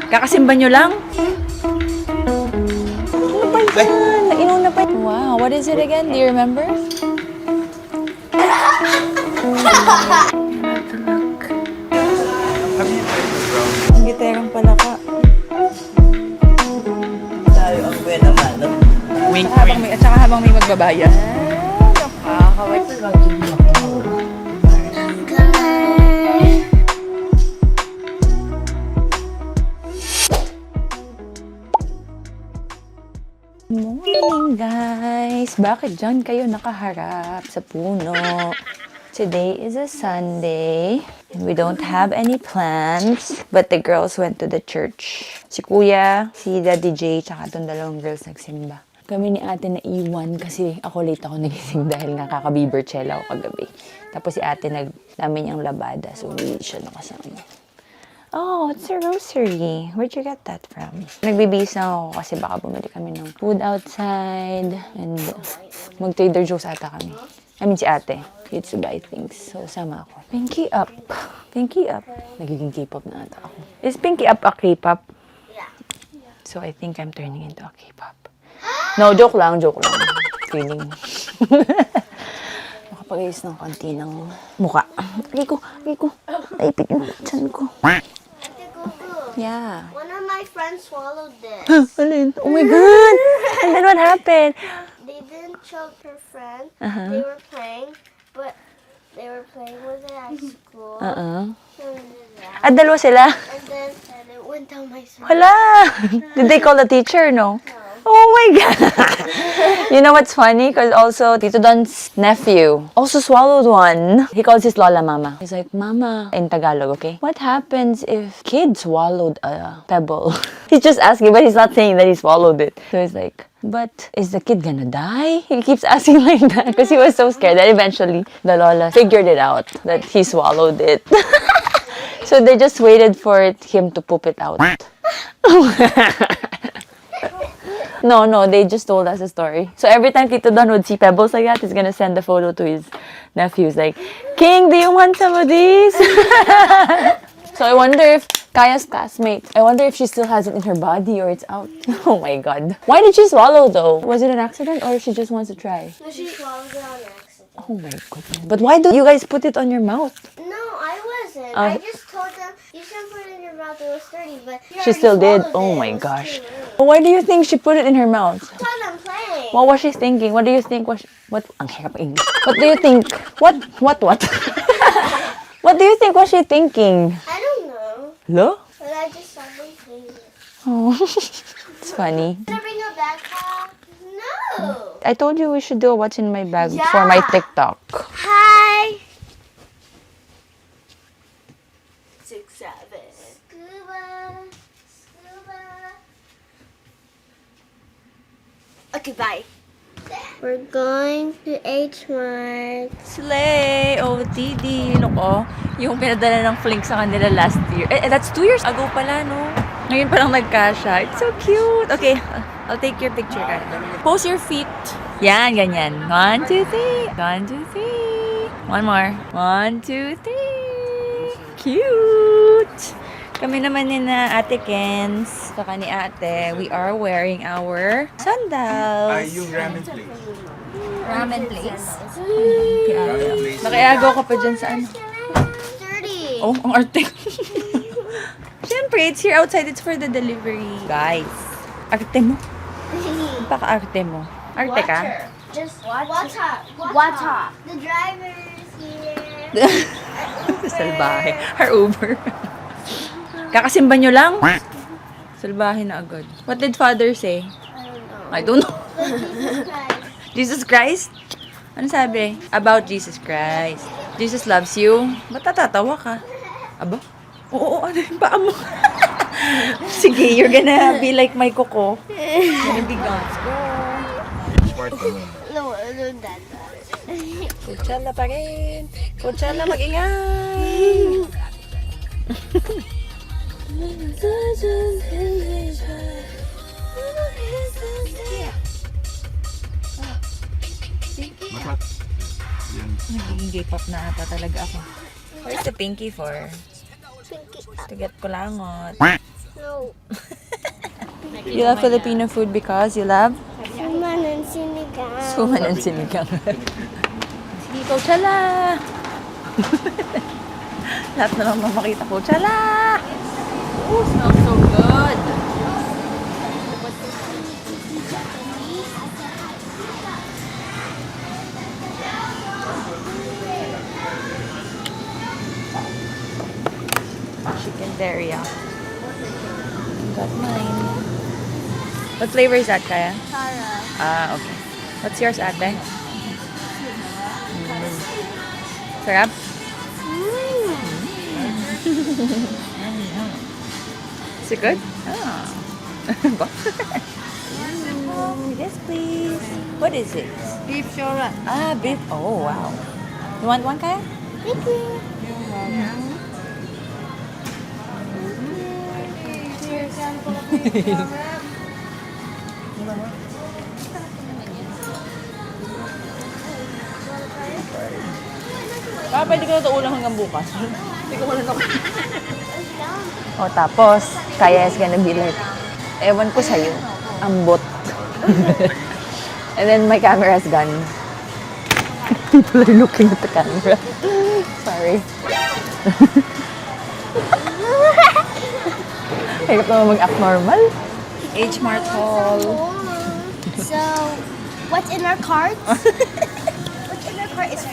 Kakasimba nyo lang? Ano ba yan? Nainuna pa. Wow, what is it again? Do you remember? Ang giterang palaka. Tayo ang buena mano. Wink, wink. At saka habang may magbabayad. Nakakawait na lang. Morning, guys! Bakit dyan kayo nakaharap sa puno? Today is a Sunday, and we don't have any plans, but the girls went to the church. Si Kuya, si Daddy J, tsaka itong dalawang girls nagsimba. Kami ni ate na iwan kasi ako late ako nagising dahil nakaka-biberchella ako kagabi. Tapos si ate namin yung labada, so hindi siya nakasama. Oh, it's a rosary. Where'd you get that from? Nagbibihis lang ako kasi baka bumili kami ng food outside. And mag-Trader Joe's ata kami. I mean, si ate. Needs to buy things. So, sama ako. Pinky up. Pinky up. Nagiging K-pop na ata ako. Is Pinky up a K-pop? Yeah. So, I think I'm turning into a K-pop. No, joke lang, joke lang. Feeling. Makapag-ayos ng konti ng muka. Aray ko. Naipit yung chan ko. Yeah. One of my friends swallowed this. Alin? Oh my God! And then what happened? They didn't choke her friend. Uh-huh. They were playing, but they were playing with it at school. Uh-uh. And then, At dalawa sila? and it went down my throat. Hala! Did they call the teacher, no? No. Oh my God! You know what's funny? Because also, Tito Don's nephew also swallowed one. He calls his Lola Mama. He's like, Mama, in Tagalog, okay? What happens if kid swallowed a pebble? He's just asking, but he's not saying that he swallowed it. So he's like, but is the kid gonna die? He keeps asking like that because he was so scared that eventually the Lola figured it out that he swallowed it. So they just waited for him to poop it out. No, they just told us a story. So every time Tito Don would see pebbles like that, he's gonna send a photo to his nephews like, King, do you want some of these? So I wonder if Kaya's classmate, I wonder if she still has it in her body or it's out. Oh my God. Why did she swallow though? Was it an accident or she just wants to try? No, she swallowed it on accident. Oh my goodness. But why do you guys put it on your mouth? No, I wasn't. Oh. I just told them you shouldn't put it in your mouth. It was dirty, but She still did? swallowed Oh it. my It was gosh. too early. Why do you think she put it in her mouth? I saw them playing. What was she thinking? What do you think was ang hirap English. What do you think? What? What do you think was she thinking? I don't know, Lo? but I just saw them playing. Oh, it's funny. Can I bring a backpack? No. I told you we should do a what's in my bag for my Yeah. TikTok. Hi. 6, 7. Scuba. Okay, bye. We're going to H Mart. Slay! OTD! Look, oh. Yung pinadala ng Flink sa kanila last year. That's 2 years ago pala, no? Ngayon palang nagkasya. It's so cute. Okay, I'll take your picture. Pose your feet. Yan, ganyan. 1, 2, 3. 1, 2, 3. One more. 1, 2, 3. Cute! Kami naman ni na Ate Kens, saka ni Ate, we are wearing our sandals. Yung ramen place. Ramen place? Ramen place. Nakiagaw ka pa dyan sa ano? Dirty. Oh, ang arte. Siyempre, it's here outside. It's for the delivery. Guys, arte mo. Paka-arte mo. Arte ka? Just water. The driver's here. Salbahe. Her Uber. Kakasimba nyo lang? Salbahe na agad. What did Father say? I don't know. Jesus Christ? Ano sabi? About Jesus Christ. Jesus loves you. Ba't natatawa ka? Aba? Oo, ano yung paa mo? Sige, you're gonna be like my koko. Gonna be God's girl. Smart ka mo. No, that. Kutsala pa rin. Kutsala, mag-ingay. Masat. Yan. Nagiging J-pop na ata talaga ako. Where's the pinky for? Pinky To get kulangot. You love Filipino food because you love Suman and sinigang. suman and sinigang. Dito, chala! Lahat na lang makita ko, chala! Oh, smells so good! Chicken teriyaki. Got mine. What flavor is that, Kaya? Tara. Ah, okay. What's yours, ate? Sarap? Is it good? Ah. Yes, please. What is it? Beef shorat. Ah, beef. Oh, wow. You want one, Kaya? Thank you. Pwede ka na ito ulang hanggang bukas. Hindi ko na Oh, tapos, Kaya is gonna be like, ewan ko sa'yo, ambot. And then my camera is gone. People are looking at the camera. Sorry. Hirap naman mag-act normal. H Mart Hall. So, what's in our carts? What's in our cart is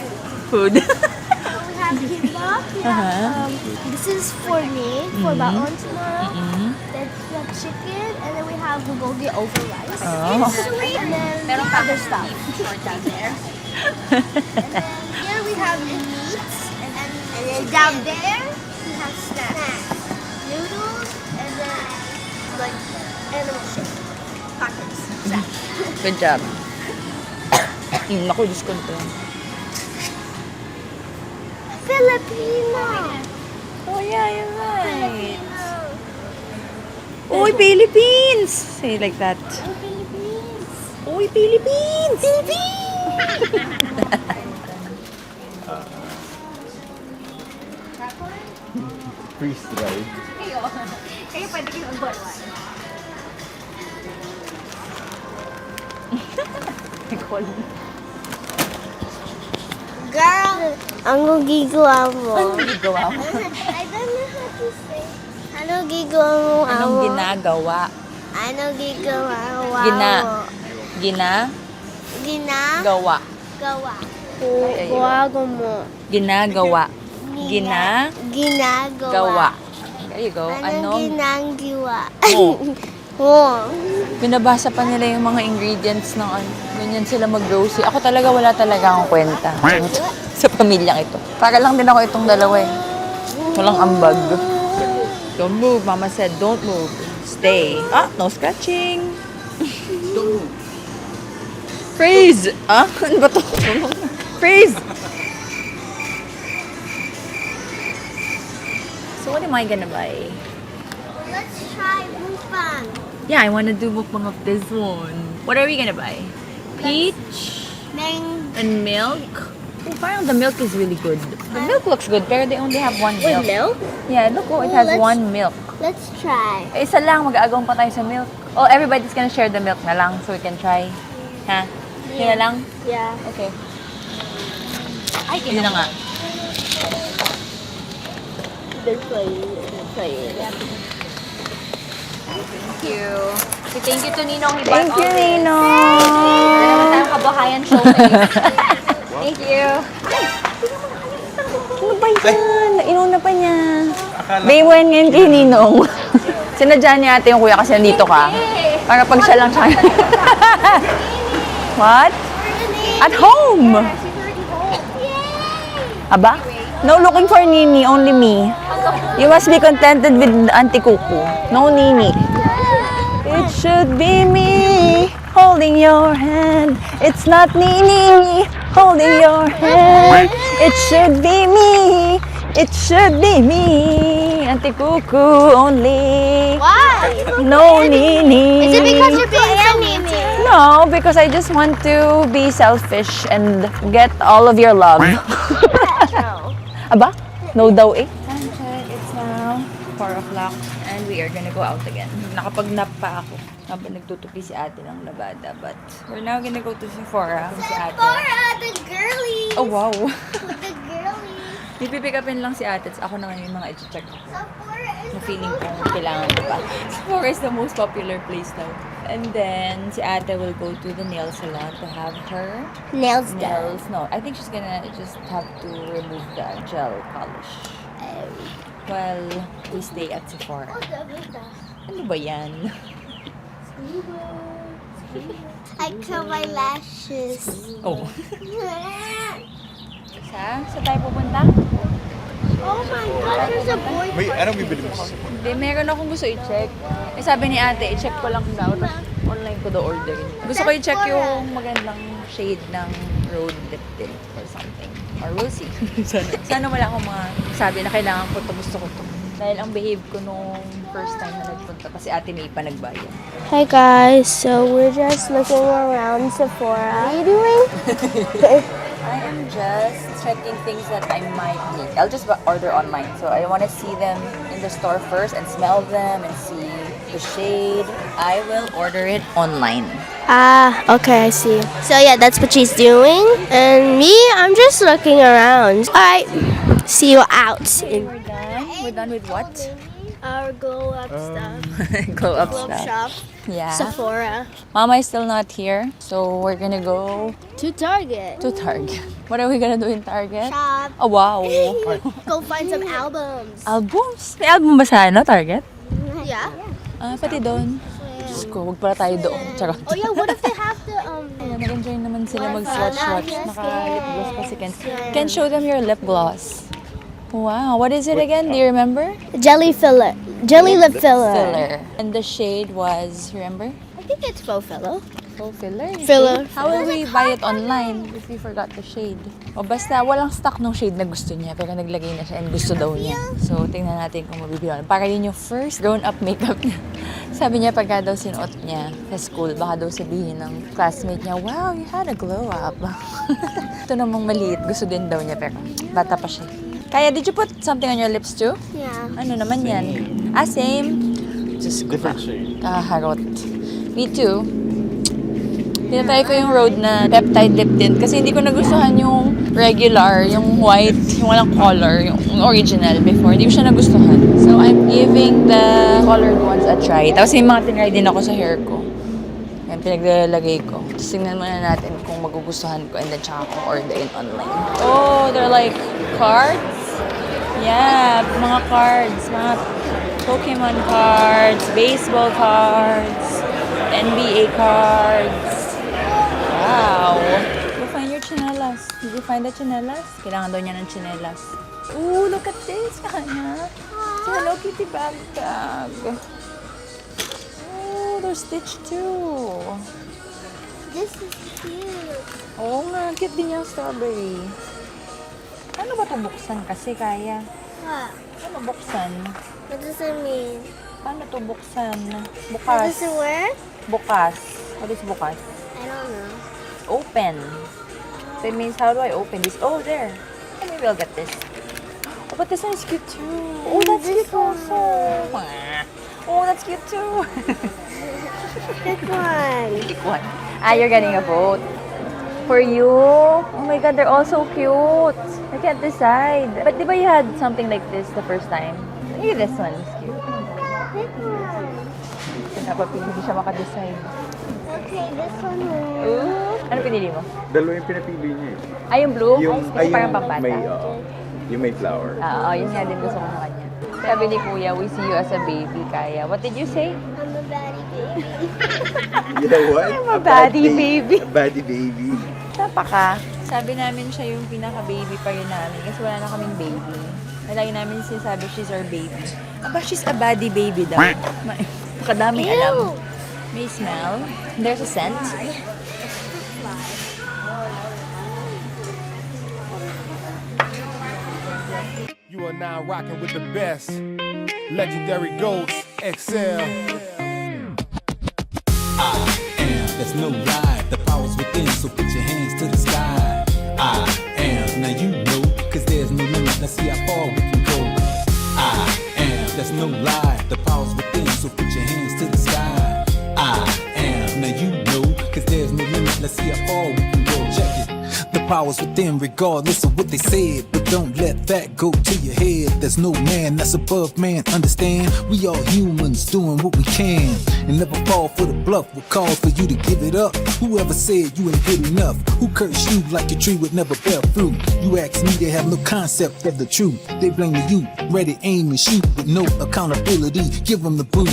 Food. food. We have kimbap. We have, this is for me, for baon tomorrow. Then we have chicken, and then we have bulgogi over rice. Oh. Sweet, and then other stuff. Down there. And then here we have the meats, and then down there we have snacks, noodles, and then like animal shit, tacos. Good job. Naku, discount to. Filipino. Oh yeah, you're right. Uy, Philippines! Say like that. Philippines. Uy, Philippines! Freeze dried. Kayo pwede kayo mag-buwan. Girl, ang gigagawa mo. Anong ginagawa mo? I don't know how to say. Ano gigagawa mo, Anong amo? ginagawa? Ano gigagawa mo? Ginagawa. Ginagawa. Gawa mo. Ginagawa. Ginagawa. There you go. Anong Anong ginagawa? mo? Mo. Binabasa pa nila yung mga ingredients ng ano. Ganyan sila mag-grocery. Ako talaga wala talaga akong kwenta sa pamilyang ito. Para lang din ako itong dalawa eh. Walang ambag. Don't move. Mama said, don't move. Stay. Ah, no scratching. Don't move. Freeze! Ah, ano ba to? Freeze! So what am I gonna buy? Let's try mukbang. Yeah, I wanna do mukbang of this one. What are we gonna buy? Peach and milk. Oh, parang the milk is really good. The milk looks good, pero they only have one milk. milk? Yeah, look, oh, it Oh, has let's- one milk. Let's try. Eh, isa lang, mag-aagawang pa tayo sa milk. Oh, everybody's gonna share the milk na lang so we can try. Ha? Yun na lang? Yeah. Okay. Ay, yun na nga. Let's try. Thank you. Thank you to Ninong. He Thank bought you, all this. Nino! Wala naman tayong kabahayan showcase. Thank you. Ano ba yan? Inuna pa niya. Day 1 ngayon kay Ninong. Sinadya niya ate yung kuya kasi nandito ka. Para pag siya lang siya. What? At home! Aba? No looking for Nini, only me. You must be contented with Auntie Kuku. No Nini. It should be me holding your hand. It's not Nini holding your hand. It should be me. It should be me. Auntie Kuku only. Why? No Nini. Is it because you're being so mean? No, because I just want to be selfish and get all of your love. Aba? No daw eh. Time check. It's now 4 o'clock and we we are gonna go out again. Nakapag-nap pa ako habang nagtutupi si ate ng labada. But we're now gonna go to Sephora. Si ate. Sephora, the girlies. Oh, wow. The girlies. Pipipick upin lang si ate. Ako naman yung mga i-check ko. Sephora is Na feeling ko kailangan ko pa. Sephora is the most popular place now. And then, si ate will go to the nail salon to have her nails nails. No, I think she's gonna just have to remove the gel polish. Well, we stay at Sephora. Ano ba yan? I curl my lashes. Oh. Sa tayo pupunta? Oh my god, there's a boy. Wait, anong bibili mo? Hindi, meron akong gusto i-check. Eh, sabi ni ate, i-check ko lang daw. Tapos online ko daw order. Gusto ko i-check yung magandang shade ng Rhode Lip Tint or something. Or we'll see. Sana wala akong mga sabi na kailangan ko to, gusto ko to. Dahil ang behave ko nung first time na nagpunta. Kasi ate may pa nagbayad. Hi guys, so we're just looking around Sephora. What are you doing? I am just checking things that I might need. I'll just order online. So I want to see them in the store first and smell them and see the shade. I will order it online. Okay, I see. So yeah, that's what she's doing. And me, I'm just looking around. Alright, see you out. We're done. We're done with what? Our glow up stuff. Glow up Glow up stuff. shop. Yeah. Sephora. Mama is still not here. So we're gonna go To Target. to Target. What are we gonna do in Target? Shop. Oh, wow. Go find some albums. Albums? May album ba sa Target? Yeah. Pati doon. Diyos ko, huwag pala tayo doon. Charot. Oh yeah, what if they have the Ayan, nag-enjoy naman sila mag-swatch-swatch. Naka-lip gloss pa si Ken. Ken, show them your lip gloss. Wow, what is it again? Do you remember? jelly filler. Jelly lip filler. Filler. And the shade was, remember? I think it's faux filler. Full filler. you Filler. see? How will we buy it online if we forgot the shade? O basta, walang stock ng shade na gusto niya, pero naglagay na siya and gusto daw niya. So, tingnan natin kung mabibili. Para yun yung first grown-up makeup niya. Sabi niya, pagka daw sinuot niya sa school, baka daw sabihin ng classmate niya, wow, you had a glow up. Ito namang maliit, gusto din daw niya, pero bata pa siya. Kaya, did you put something on your lips too? Yeah. Ano naman yan? Same. Just Different shade. harot. Me too. Tinatry ko yung Rhode na peptide lip tint kasi hindi ko nagustuhan yung regular, yung white, yung walang color, yung original before. Hindi ko siya nagustuhan. So, I'm giving the colored ones a try. Tapos may mga tinry din ako sa hair ko. Yan, pinaglalagay ko. Tapos tingnan muna natin kung magugustuhan ko and then tsaka ko orderin online. Oh, they're like cards? Yeah, mga cards. Mga Pokemon cards, baseball cards, NBA cards. Wow. Go find your chinelas. Did you find the chinelas? Kailangan daw niya ng chinelas. Ooh, look at this. Kanya. It's a Hello Kitty bag. Oh, they're stitched too. This is cute. Oo nga, cute din yung strawberry. Paano ba ito buksan kasi kaya? What? Paano buksan? What does it mean? Paano ito buksan? What Bukas. does it work? Bukas. What is bukas? I don't know. Open. So it means, how do I open this? Oh, there. Okay, maybe I'll get this. Oh, but this one is cute too. Oh, that's This cute also. Oh, that's cute too. Pick one. Pick one. You're getting a vote. For you? Oh my God, they're all so cute. I can't decide. But di ba you had something like this the first time? Maybe this one is cute. Pick one. Napapili, hindi siya makadecide. Okay, this one will. Ooh. Ano pinili mo? Dalawa yung pinapili niya eh. Yung blue? Yung, Kasi parang pampata. may, yung may flower. Yun nga din gusto ko sa kanya. Sabi ni Kuya, we see you as a baby, Kaya. What did you say? I'm a baddie baby. You know what? I'm a baddie baby. A baddie baby. Sapa ka? Sabi namin siya yung pinaka-baby pa rin namin kasi wala na kaming baby. Lagi namin sinasabi she's our baby. Aba, she's a baddie baby daw. Makadaming alam. May smell. There's a scent. You are now rocking with the best. Legendary Ghost XL. There's no lie, the power's within, so put your hands to the sky. I am, now you know, cause there's no limit, let's see how far we can go. I am, there's no lie, the power's within. powers within, regardless of what they said. But don't let that go to your head. There's no man that's above man, understand? We all humans doing what we can, and never fall for the bluff. What calls for you to give it up? Whoever said you ain't good enough? Who cursed you like a tree would never bear fruit? You ask me, they have no concept of the truth. They blame the youth, ready, aim, and shoot with no accountability. Give them the boot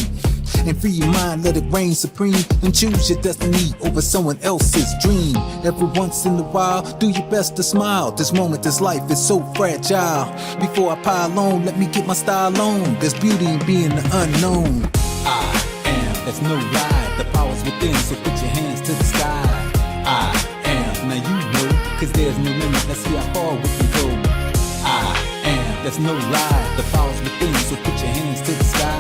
and free your mind, let it reign supreme, and choose your destiny over someone else's dream. Every once in a while, do your best to smile. This moment, this life is so fragile. Before I pile on, let me get my style on. There's beauty in being the unknown. I am, that's no lie. The power's within, so put your hands to the sky. I am, now you know, cause there's no limit. Let's see how far we can go. I am, that's no lie. The power's within, so put your hands to the sky.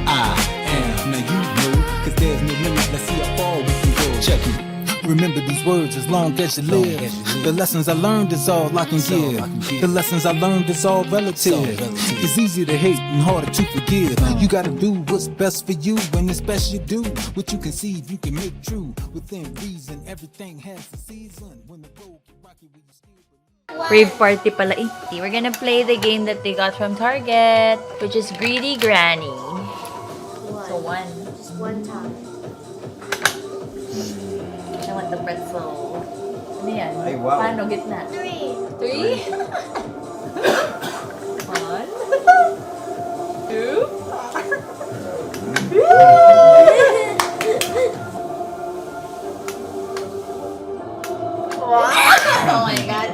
I am, now you know, cause there's no limit. Let's see how far we can go. Check it. Remember these words as long as you live. The lessons I learned is all I can give. The lessons I learned is all relative. It's easy to hate and harder to forgive. You gotta do what's best for you, and it's best you do what you conceive you can make true. Within reason, everything has a season. When the road get rocky, will you still believe? Rave party pala. We're gonna play the game that they got from Target, which is Greedy Granny. So one. Just one time. I want the pretzel. Ano yan? Ay, wow. Paano? Gitna? 3. 3? 1, 2. Oh my God.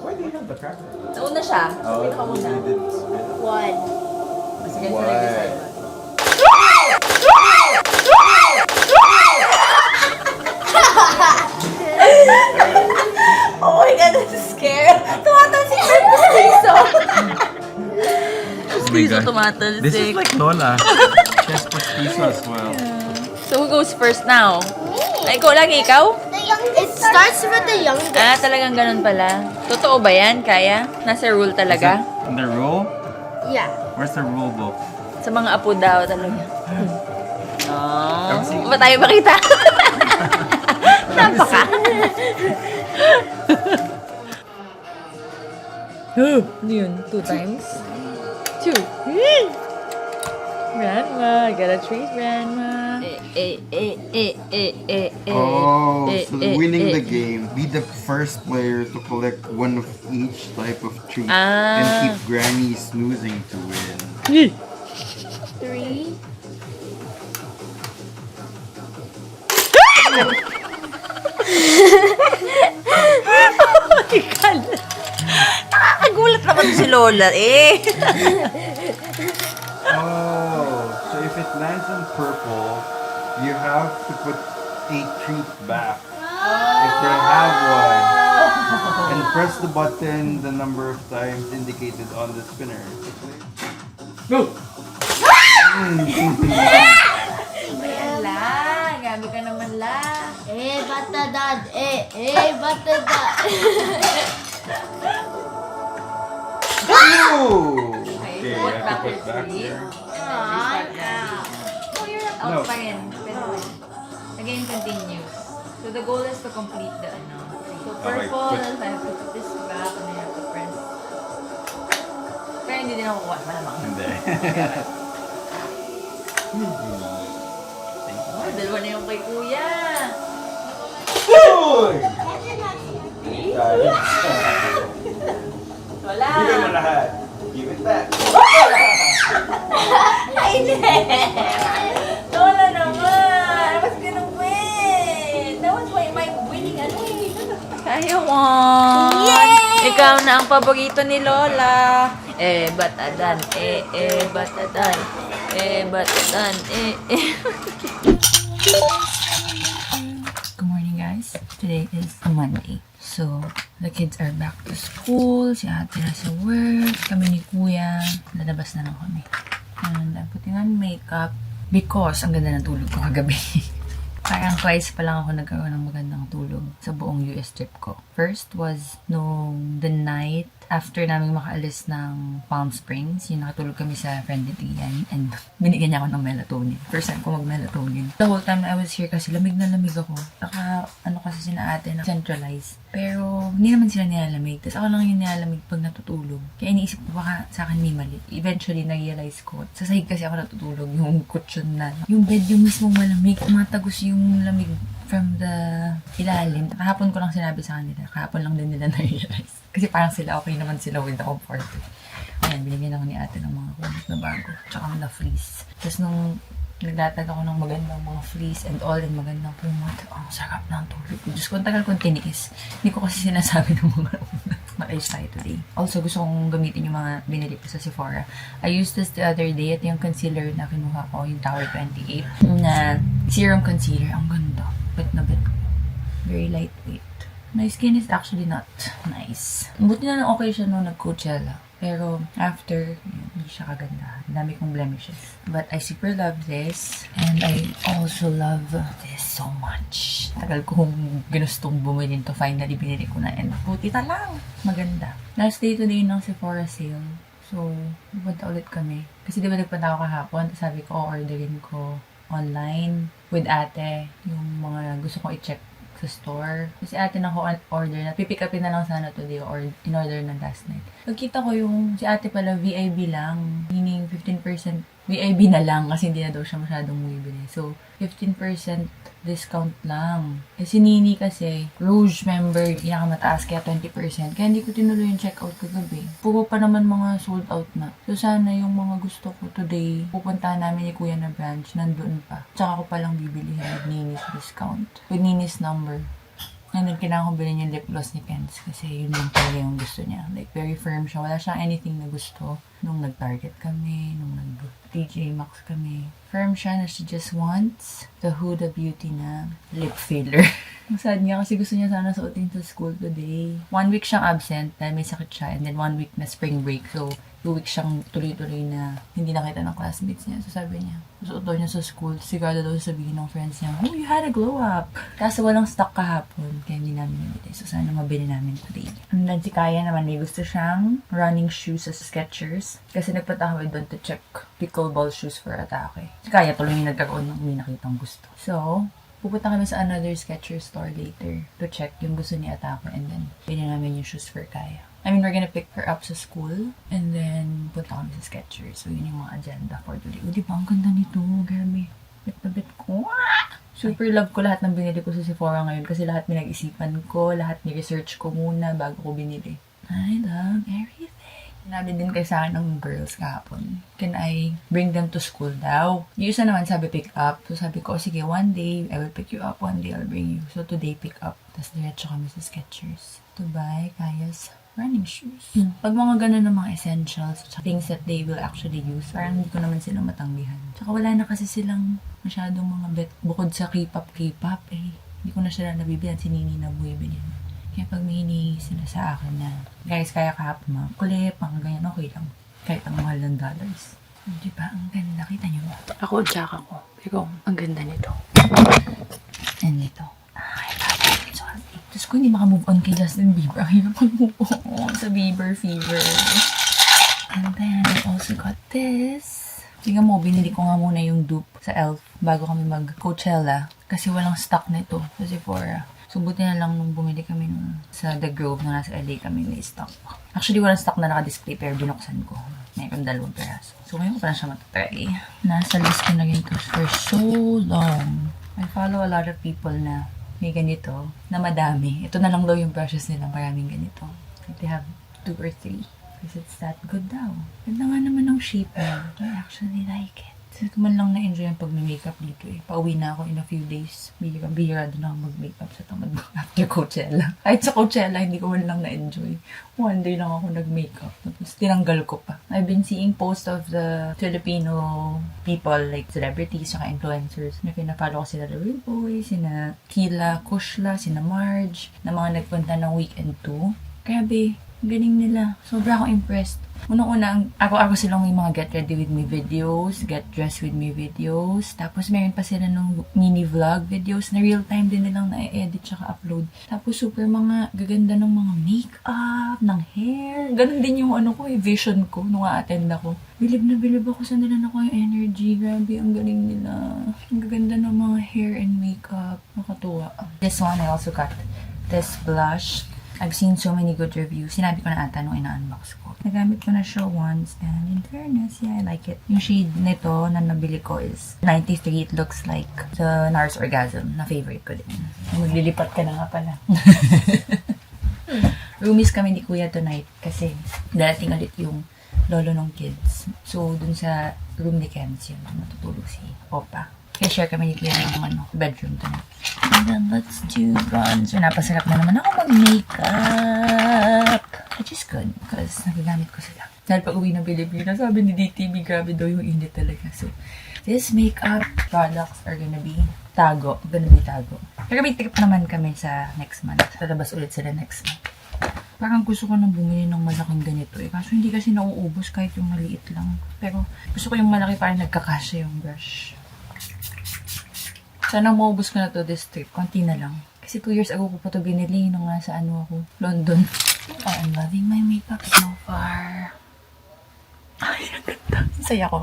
Why do you have the cracker? Nauna siya. Sabi ka muna. you did spit it. 1. Sige, Why? talaga sa'yo. Oh my God, that's scary. Tumatal si Piso. Piso tumatal si. This is like Lola. She has piso as well. So who goes first now? Ay, ikaw lagi, ikaw? The youngest. It starts with the youngest. Ah, talagang ganun pala. Totoo ba yan, Kaya? Nasa rule talaga? And the rule? Yeah. Where's the rule book? Sa mga apo daw talaga. Tapos Ba tayo makita? Napaka. Ano yun? 2 times? 2. Grandma, I gotta treat Grandma. Oh, so winning the game, be the first player to collect one of each type of treat and keep Granny snoozing to win. 3. Nakakagulat naman si Lola eh. Oh, so if it lands on purple, you have to put a treat back. If they have one. And press the button the number of times indicated on the spinner. La, gabi ka naman la. Batadad. Batadad. Okay, Put I have back to your put back treat. here. Oh, you're not out No. pa rin. Pero, the game continues. So the goal is to complete the ano. So Okay, purple, put- I have to put this back and I have to press. Pero hindi din ako kuha, malamang. Hindi. Oh, dalawa na yung kay kuya. Wala. Bigyan mo lahat. Give it back. Ay, hindi. Wala naman. I was gonna win. That was my winning ano eh. Ayaw mo. Ikaw na ang paborito ni Lola. Batadan. Batadan. Batadan. Good morning, guys. Today is Monday. So, the kids are back to school. Si ate na sa work. Kami ni kuya. Lalabas na lang kami. And I'm putting on makeup because ang ganda ng tulog ko kagabi. Parang twice pa lang ako nagkaroon ng magandang tulog sa buong US trip ko. First was the night after namin makaalis ng Palm Springs. Yung nakatulog kami sa friend ni Tian and binigyan niya ako ng melatonin. First time ko mag-melatonin. The whole time I was here kasi lamig na lamig ako. Kasi sina ate na centralized. Pero, hindi naman sila nilalamig. Tapos ako lang yung nilalamig pag natutulog. Kaya iniisip ko baka sa akin may mali. Eventually, na-realize ko. Sa sahig kasi ako natutulog. Yung kutsyon na. Yung bed yung mismong malamig. Tumatagos yung lamig from the ilalim. Kahapon ko lang sinabi sa kanila. Kahapon lang din nila na-realize. Kasi parang sila, okay naman sila with the comfort. Ayan, binigyan ako ni ate ng mga kumot na bago. Tsaka na fleece. Tapos nung naglatag ako ng magandang mga fleece and all and magandang kumot. Ang sarap ng tulog ko. Diyos ko, ang tagal kong tiniis. Hindi ko kasi sinasabi ng mga ma-ayos tayo today. Also, gusto kong gamitin yung mga binili ko sa Sephora. I used this the other day. Ito yung concealer na kinuha ko, yung Tower 28 na serum concealer. Ang ganda. Bet na bet. Very lightweight. My skin is actually not nice. Buti na lang okay siya nung nag-Coachella. Pero, after, hindi siya kaganda. Dami kong blemishes. But I super love this. And I also love this so much. Tagal kong ginustong bumili nito. Finally, binili ko na. And puti na lang. Maganda. Last day today ng Sephora sale. So, pupunta ulit kami. Kasi di ba nagpunta ako kahapon. Tapos sabi ko, orderin ko online with ate. Yung mga gusto kong i-check sa store. Kasi ate na ko order na. Pipick upin na lang sana today or in-order na last night. Pagkita ko yung si ate pala VIB lang. Meaning 15% VIB na lang kasi hindi na daw siya masyadong bumibili. So, 15% discount lang. Eh, si Nini kasi, Rouge member, pinakamataas, kaya 20%. Kaya hindi ko tinuloy yung checkout kagabi. Puro pa naman mga sold out na. So, sana yung mga gusto ko today, pupuntahan namin ni Kuya na branch, nandun pa. Tsaka ko palang bibilihin with Nini's discount. With Nini's number. And then, kailangan ko bilhin yung lip gloss ni Pence kasi yun lang talaga yung gusto niya. Like, very firm siya. Wala siyang anything na gusto. Nung nag-Target kami, nung nag-TJ Maxx kami. Firm siya na she just wants the Huda Beauty na lip filler. Ang sad niya kasi gusto niya sana suotin sa school today. 1 week siyang absent dahil may sakit siya. And then 1 week na spring break. So, 2 weeks siyang tuloy-tuloy na hindi nakita ng classmates niya. So, sabi niya, suot daw niya sa school. Sigurado daw sabihin ng friends niya, oh, you had a glow up. Kaso walang stock kahapon. Kaya hindi namin nabili. So, sana mabili namin today. And then si Kaya naman, may gusto siyang running shoes sa Skechers. Kasi nagpunta kami doon to check pickleball shoes for Atake. Si Kaya tuloy yung nagkaroon ng may nakitang gusto. So, pupunta kami sa another Skechers store later to check yung gusto ni Atake. And then, bilhin namin yung shoes for Kaya. I mean, we're gonna pick her up sa school. And then, punta kami sa Skechers. So, yun yung mga agenda for today. O, diba? Ang ganda nito. Grabe. Bet na bet ko. Super love ko lahat ng binili ko sa Sephora ngayon. Kasi lahat pinag-isipan ko. Lahat ni-research ko muna bago ko binili. I love everything. Sinabi din kayo sa akin ng girls kahapon. Can I bring them to school daw? Yung isa naman sabi pick up. So sabi ko, sige, one day I will pick you up. One day I'll bring you. So today pick up. Tapos diretso kami sa Skechers to buy Kaya's running shoes. Pag mga ganun ng mga essentials, things that they will actually use, parang hindi ko naman sila matanggihan. Tsaka wala na kasi silang masyadong mga bet. Bukod sa K-pop, hindi ko na sila nabibilan. Si Nini na bumibili. Kaya pag may hinihingi sila sa akin na, guys, kaya kahapon mga kulip, mga ganyan, okay lang. Kahit ang mahal ng dollars. Diba? Ang ganda. Kita niyo ba? Ako, jack ako. Pero, ang ganda nito. And ito. I love it. So, Diyos ko, hindi makamove on kay Justin Bieber. Ang hirap mag-move on sa Bieber fever. And then, I also got this. Tingnan mo, binili ko nga muna yung dupe sa e.l.f. bago kami mag-Coachella. Kasi walang stock nito sa Sephora. So, buti na lang nung bumili kami sa The Grove na nasa LA kami may stock. Actually, walang stock na naka-display pero binuksan ko. Mayroon 2 peraso. So, ngayon ko pa na siya matatry. Nasa list ko na ganito for so long. I follow a lot of people na may ganito, na madami. Ito na lang daw yung brushes nila, maraming ganito. They have 2 or 3. Because it's that good daw. Ganda nga naman ng shape niya. I actually like it. Hindi ko man lang na-enjoy yung pag-makeup dito eh. Pauwi na ako in a few days. Bihira doon ako mag-makeup sa tamad after Coachella. Kahit sa Coachella, hindi ko man lang na-enjoy. One day lang ako nag-makeup. Tapos tinanggal ko pa. I've been seeing posts of the Filipino people, like celebrities, saka influencers. May pinafollow ko sila The Real Boy, sina Kila Kushla, sina Marge, na mga nagpunta ng weekend 2. Grabe, galing nila. Sobra akong impressed. Unang-una, ako silang may mga get ready with me videos, get dressed with me videos. Tapos meron pa sila nung mini vlog videos na real time din nilang na-edit tsaka upload. Tapos super mga gaganda ng mga makeup, ng hair. Ganun din yung vision ko nung a-attend ako. Bilib na bilib ako sa nila na ko yung energy. Grabe, ang galing nila. Ang gaganda ng mga hair and makeup. Nakatuwa. This one, I also got this blush. I've seen so many good reviews. Sinabi ko na ata nung ina-unbox ko. Nagamit ko na siya once and in fairness, yeah, I like it. Yung shade nito na nabili ko is 93. It looks like the NARS Orgasm na favorite ko din. Maglilipat ka na nga pala. Roomies kami ni Kuya tonight kasi darating ulit yung lolo ng kids. So, dun sa room ni Kenz yun, matutulog si Opa. Kaya share kami ni Kuya ng bedroom tonight. And then, let's do bronzer. Napasarap na naman ako mag-makeup. Which is good because nagagamit ko sila. Dahil pag uwi ng Pilipinas, sabi ni DTV, grabe daw yung init talaga. So, this makeup products are gonna be tago. Pero may trip naman kami sa next month. Lalabas ulit sila next month. Parang gusto ko nang bumili ng malaking ganito eh. Kaso hindi kasi nauubos kahit yung maliit lang. Pero gusto ko yung malaki parang nagkakasya yung brush. Sana maubos ko na to this trip. Konti na lang. Kasi 2 years ago ko pa to binili nung nasa ako, London. I'm loving my makeup so far. Ay, ang ganda. Saya ko.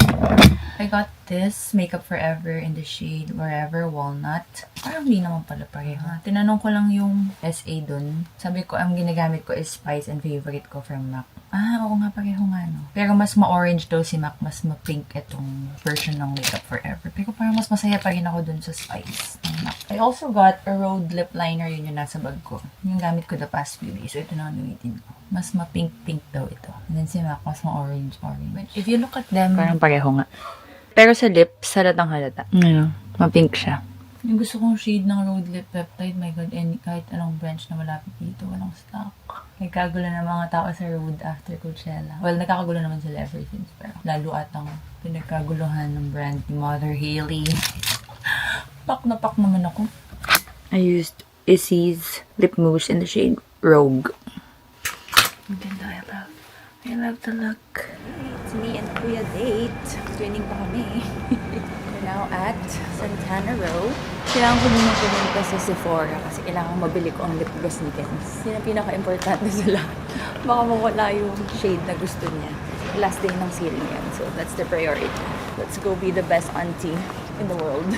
I got this Makeup Forever in the shade Wherever Walnut. Parang hindi naman pala pareho. Tinanong ko lang yung SA dun. Sabi ko, ang ginagamit ko is Spice and favorite ko from MAC. Oo nga, pareho nga, no? Pero mas ma-orange daw si MAC, mas ma-pink itong version ng Makeup Forever. Pero parang mas masaya pa rin ako dun sa Spice ng MAC. I also got a Rhode lip liner, yun yung nasa bag ko. Yung gamit ko the past few days. So, ito na ang gamitin ko. Mas ma-pink-pink daw ito. And then si MAC, mas ma-orange. If you look at them, parang pareho nga. Pero sa lips, halatang halata. Ma-pink siya. Yung gusto kong shade ng Rhode Lip Peptide, my God, kahit anong branch na malapit dito, walang stock. Nagkagulo na mga tao sa Rhode after Coachella. Well, nagkakagulo naman sila ever since, pero lalo atang pinagkaguluhan ng brand ni Mother Hailey. Pak na pak naman ako. I used Issy's Lip Mousse in the shade Rogue. Ang ganda, I love the look. It's me and Kuya date. Training pa kami. We're now at Santana Row. Kailangan ko muna pumunta sa Sephora kasi kailangan mabili ko ang lip gloss ni Kenz. Yun ang pinaka-importante sa lahat. Baka mawala yung shade na gusto niya. Last day ng sale yan. So that's the priority. Let's go be the best auntie in the world.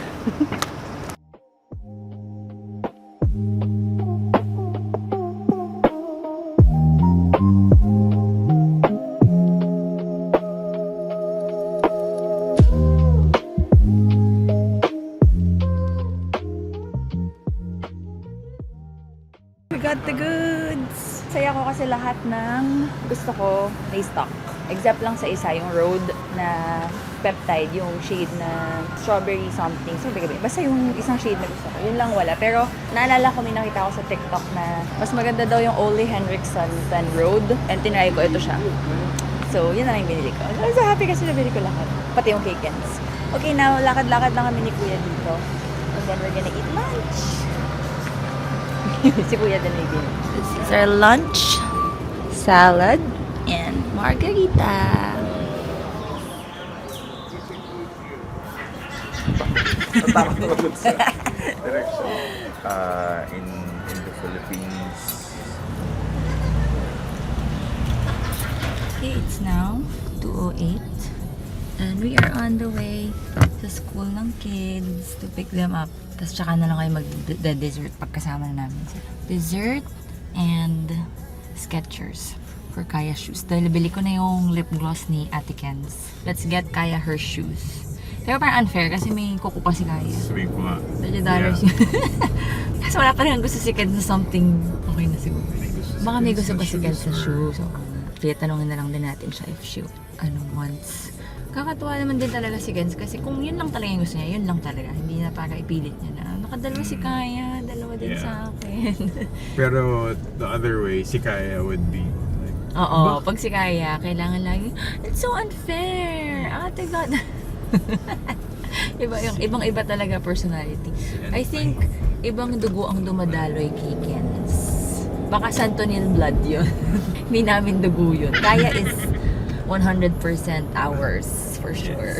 Got the goods! Saya ko kasi lahat ng gusto ko may stock. Except lang sa isa, yung Rhode na peptide, yung shade na strawberry something. So, basta yung isang shade na gusto ko. Yun lang wala. Pero, naalala ko, may nakita ko sa TikTok na mas maganda daw yung Ole Henriksen than Rhode. And tinry ko, ito siya. So, yun na lang yung binili ko. I'm so happy kasi nabili ko lahat. Pati yung Kekens. Okay, now, lakad-lakad lang kami ni Kuya dito. And then, we're gonna eat lunch. Si Kuya din may binili. This is our lunch. Salad. And margarita. In the Philippines. Okay, it's now 2:08 and we are on the way sa school ng kids to pick them up. Tapos tsaka na lang kayo mag-dessert pagkasama na namin sila. Dessert and Skechers for Kaya shoes. Dahil bili ko na yung lip gloss ni Ate Kenz. Let's get Kaya her shoes. Pero parang unfair kasi may kuko pa si Kaya. Sabihin ko nga. $30 yun. Kasi wala pa rin gusto si Kenz na something okay na siguro. Baka may gusto pa si Kenz sa shoes. So, kaya tanongin na lang din natin siya if she wants. Kakatuwa naman din talaga si Kenz kasi kung yun lang talaga yung gusto niya, yun lang talaga. Hindi na para ipilit niya na nakadalawa si Kaya, dalawa din sa akin. Pero the other way, si Kaya would be like, Oo, pag si Kaya, kailangan lagi, it's so unfair. Ate God. Ibang-iba talaga personality. I think, ibang dugo ang dumadaloy kay Kenz. Baka Santonil blood yun. Hindi namin dugo yun. Kaya is 100% ours, for sure.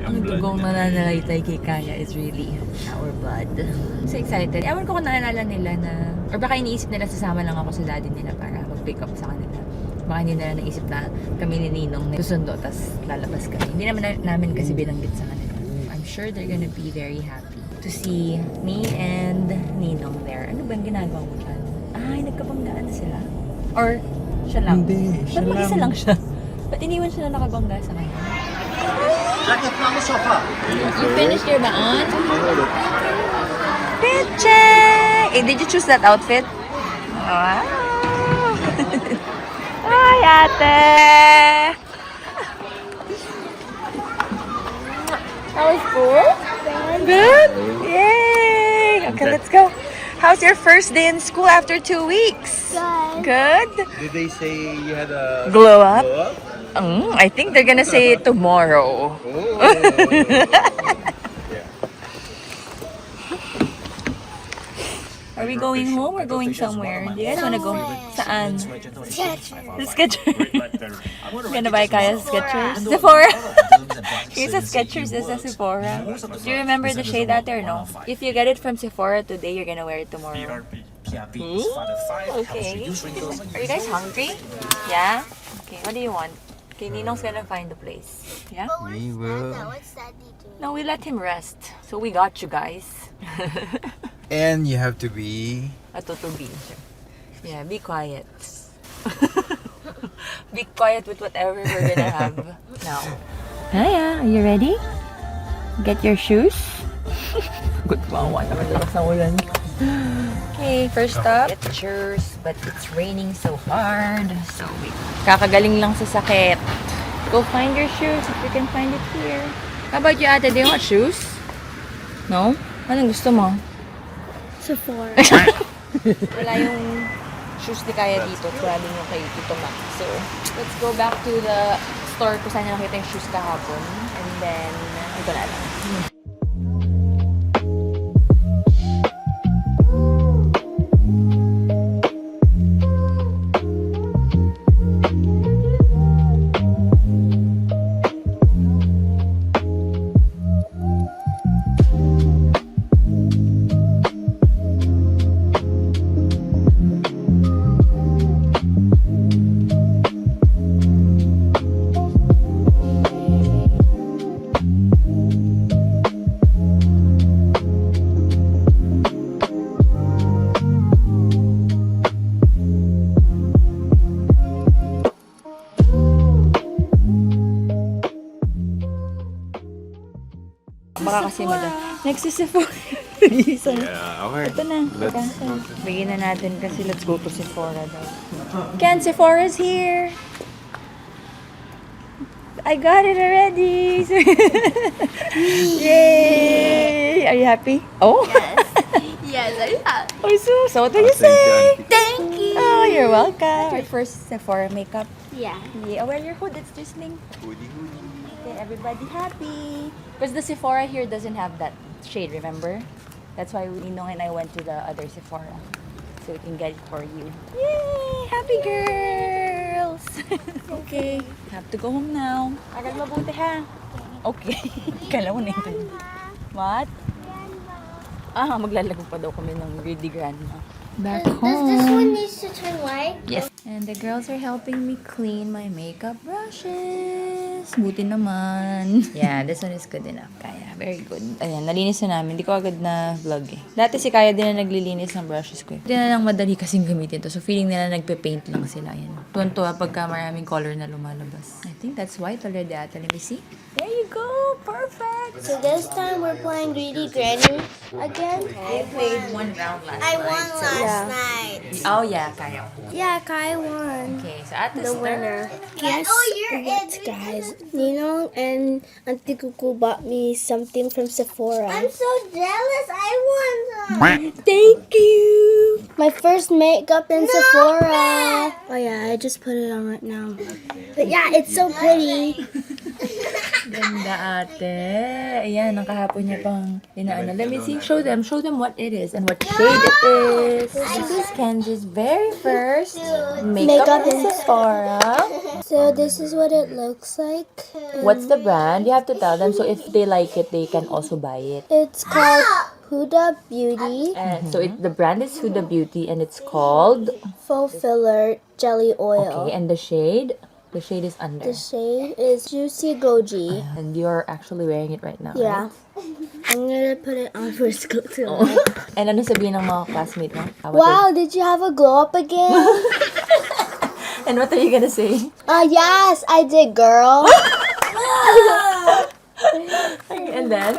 Ang dugong mananalaytay kay Kaya is really our blood. So excited. Ewan ko kung naalala nila na, or baka iniisip nila sasama lang ako sa daddy nila para mag-pick up sa kanila. Baka hindi nila naisip na kami ni Ninong na susundo, tas lalabas kami. Hindi naman namin kasi binanggit sa kanila. I'm sure they're gonna be very happy to see me and Ninong there. Ano ba ang ginagawa mo dyan? Ay, nagkabanggaan na sila? Or siya lang? Hindi, siya Ba't mag-isa lang. lang siya? Ba't iniwan siya na nakabangga sa kanya? You finished your baon? Peche! Eh, did you choose that outfit? Wow! Ay, ate! How was school? Good? Yay! Okay, let's go. How's your first day in school after 2 weeks? Good? Did they say you had a Glow up? I think they're gonna say it tomorrow. Are we going home or going somewhere? Do you guys wanna go? Saan? The Skechers. Gonna buy Kaya Skechers? Sephora? Here's a Skechers, is a Sephora. Do you remember the shade out there? No. If you get it from Sephora today, you're gonna wear it tomorrow. Okay. Are you guys hungry? Yeah? Okay, what do you want? Okay, Ninong's gonna find the place. Yeah? We will. What's Daddy doing? No, we let him rest. So we got you guys. And you have to be. Atutubin siya. Yeah, be quiet. Be quiet with whatever we're gonna have now. Hiya, are you ready? Get your shoes? Good bawa naman lakas ng ulan. Okay, first up, get yours, but it's raining so hard. So we kakagaling lang sa sakit. Go find your shoes if you can find it here. How about you, ate? Do you want shoes? No? Anong gusto mo? Sephora. Wala yung shoes ni Kaya dito. Grabe yung kay Tito Mac. So, let's go back to the store kung saan niya nakita yung shoes kahapon. And then, ito na lang. Baka kasi madam. Next is Sephora. Yeah, okay. Ito na. Let's Teka. Bigyan na natin kasi let's go to Sephora daw. Ken, Sephora's here! I got it already! Yay! Are you happy? Oh? Yes, I have. Oh, so what do you Thank you, say? Auntie. Thank you. Oh, you're welcome. Your first Sephora makeup. Yeah. Yeah, wear your hood. It's drizzling. Okay, everybody happy. Because the Sephora here doesn't have that shade, remember? That's why Ninong and I went to the other Sephora. So we can get it for you. Yay! Happy girls! Okay. Have to go home now. Aral mabuti ha. Okay. Kala mo na yun. What? Ah, maglalago pa daw kami ng greedy grandma. Back Does this one needs to turn white? Yes. And the girls are helping me clean my makeup brushes. Buti naman. Yeah, this one is good enough. Kaya, very good. Ayan, nalinis na namin. Hindi ko agad na vlog eh. Dati si Kaya din na naglilinis ng brushes ko eh. Hindi na lang madali kasing gamitin to. So, feeling nila nagpe-paint lang sila. Ayan. Tuwan-tuwa pagka maraming color na lumalabas. I think that's white already ata. Let me see. There you go. Perfect. So this time we're playing Greedy Granny again. I played one round last I won last night. Oh yeah, Kaya. Yeah, Kai won. Okay, so at The winner. Guess what, guys? Ninong and Auntie Kuku bought me something from Sephora. I'm so jealous. I won some. Thank you. My first makeup in Sephora. Oh yeah, I just put it on right now. But yeah, it's so pretty. Ganda ate. Ayan, ang kahapon niya pang inaano. Let me see. Show them what it is and what shade it is. This is Kenzie's very first makeup in Sephora. So this is what it looks like. What's the brand? You have to tell them so if they like it, they can also buy it. It's called Huda Beauty And so the brand is Huda Beauty and it's called Faux Filler Jelly Oil. okay, and the shade The shade is under. The shade is Juicy Goji. And you're actually wearing it right now, Yeah. right? I'm gonna put it on for school too. And ano sabihin ng mga classmate mo? Wow, did you have a glow up again? And what are you gonna say? Yes, I did, girl. And then?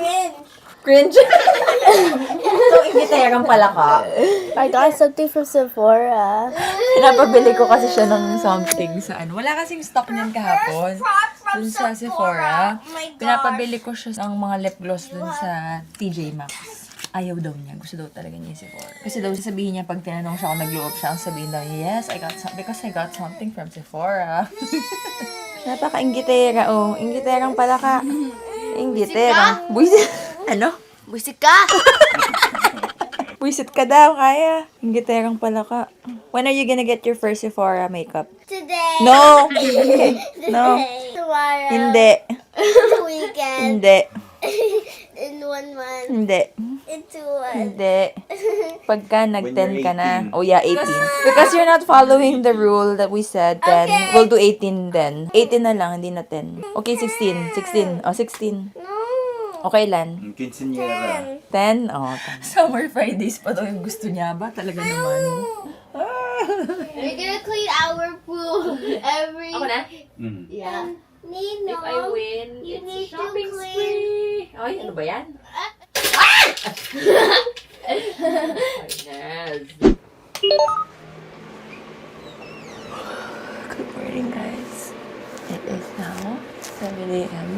Cringe. So, ingiterang pala ka. I got something from Sephora. Pinapabili ko kasi siya ng something sa ano. Wala kasing stock niyan kahapon. Dun sa Sephora. Pinapabili ko siya ng mga lip gloss dun sa TJ Maxx. Ayaw daw niya. Gusto daw talaga niya yung Sephora. Kasi daw sabihin niya pag tinanong siya kung nag-glow up siya, ang sabihin daw niya, yes, because I got something from Sephora. Napaka-ingitera, oh. Ingiterang pala ka. Ingitera. Buisit. Ano? Buisit ka! Buisit ka daw, kaya. Ingiterang pala ka. When are you gonna get your first Sephora makeup? Today. No! No. Tomorrow. Hindi. This weekend. Hindi. In 1 month. Hindi. In 2 months. Hindi. Pagka nag-10 ka na. Oh yeah, 18. Because you're not following the rule that we said, then Okay. we'll do 18 then. 18 na lang, hindi na 10. Okay, 16. 16. Oh, 16. No. Okay, Lan. Quinceañera. 10? Oh, 10. Summer Fridays pa daw yung gusto niya ba? Talaga naman. We're gonna clean our pool every... Ako na? Yeah. Nino, If I win, you it's need to shopping clean. spree. Ay, ano ba yan? Yes. Good morning, guys. It is now 7 a.m.